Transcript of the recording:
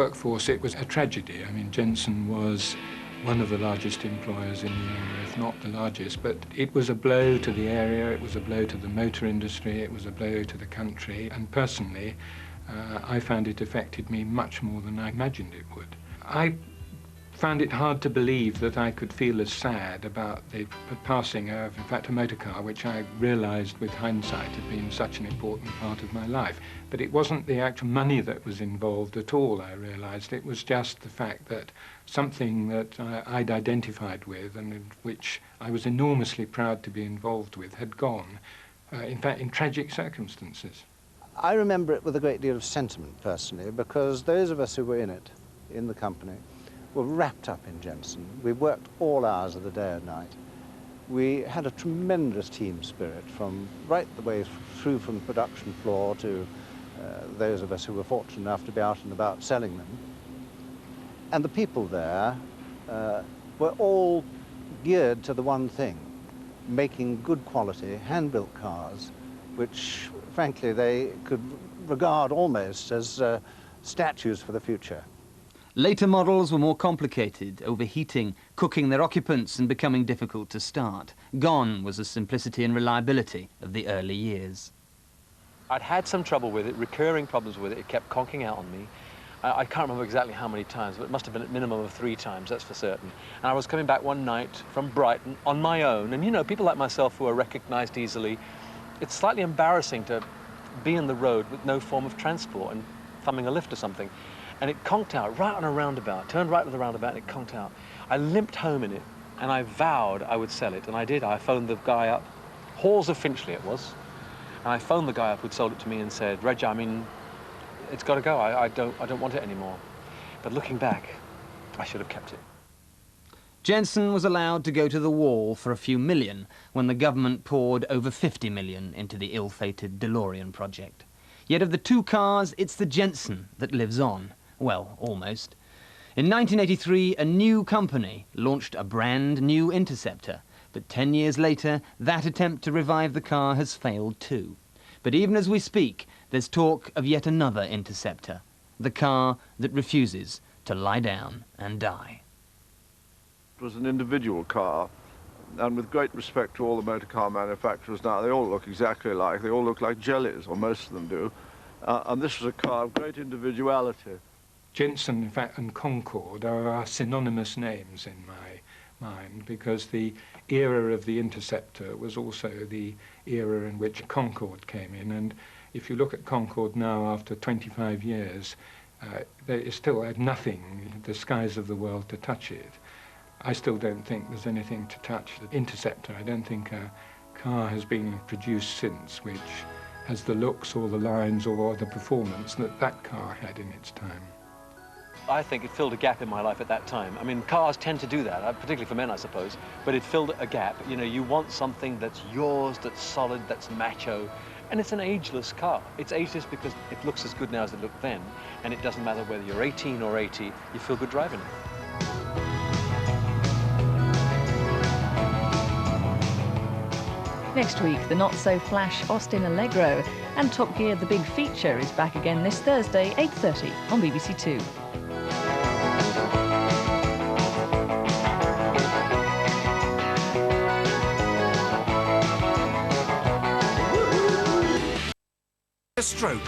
workforce, it was a tragedy. I mean, Jensen was one of the largest employers in the area, if not the largest, but it was a blow to the area, it was a blow to the motor industry, it was a blow to the country, and personally, I found it affected me much more than I imagined it would. I found it hard to believe that I could feel as sad about the passing of, in fact, a motor car, which I realised with hindsight had been such an important part of my life. But it wasn't the actual money that was involved at all, I realised. It was just the fact that something that I'd identified with and in which I was enormously proud to be involved with had gone, in fact, in tragic circumstances. I remember it with a great deal of sentiment, personally, because those of us who were in it, in the company, were wrapped up in Jensen. We worked all hours of the day and night. We had a tremendous team spirit from right the way through from the production floor to those of us who were fortunate enough to be out and about selling them. And the people there were all geared to the one thing, making good quality, hand-built cars, which, frankly, they could regard almost as statues for the future. Later models were more complicated, overheating, cooking their occupants and becoming difficult to start. Gone was the simplicity and reliability of the early years. I'd had some trouble with it, recurring problems with it. It kept conking out on me. I can't remember exactly how many times, but it must have been a minimum of 3 times, that's for certain. And I was coming back one night from Brighton on my own, and you know, people like myself who are recognized easily, it's slightly embarrassing to be in the road with no form of transport and thumbing a lift or something. And it conked out right on a roundabout, turned right to the roundabout and it conked out. I limped home in it and I vowed I would sell it, and I did. I phoned the guy up, Halls of Finchley it was, and I phoned the guy up who'd sold it to me and said, Reg, I mean, it's got to go, I don't want it anymore. But looking back, I should have kept it. Jensen was allowed to go to the wall for a few million when the government poured over 50 million into the ill-fated DeLorean project. Yet of the 2 cars, it's the Jensen that lives on. Well, almost. In 1983, a new company launched a brand new Interceptor, but 10 years later, that attempt to revive the car has failed too. But even as we speak, there's talk of yet another Interceptor, the car that refuses to lie down and die. It was an individual car, and with great respect to all the motor car manufacturers now, they all look exactly alike. They all look like jellies, or most of them do. And this was a car of great individuality. Jensen, in fact, and Concorde are synonymous names in my mind, because the era of the Interceptor was also the era in which Concorde came in. And if you look at Concorde now, after 25 years, they still have nothing, the skies of the world, to touch it. I still don't think there's anything to touch the Interceptor. I don't think a car has been produced since which has the looks or the lines or the performance that that car had in its time. I think it filled a gap in my life at that time. I mean, cars tend to do that, particularly for men, I suppose, but it filled a gap. You know, you want something that's yours, that's solid, that's macho, and it's an ageless car. It's ageless because it looks as good now as it looked then, and it doesn't matter whether you're 18 or 80, you feel good driving it. Next week, the not-so-flash Austin Allegro and Top Gear The Big Feature is back again this Thursday, 8:30 on BBC Two. A stroke.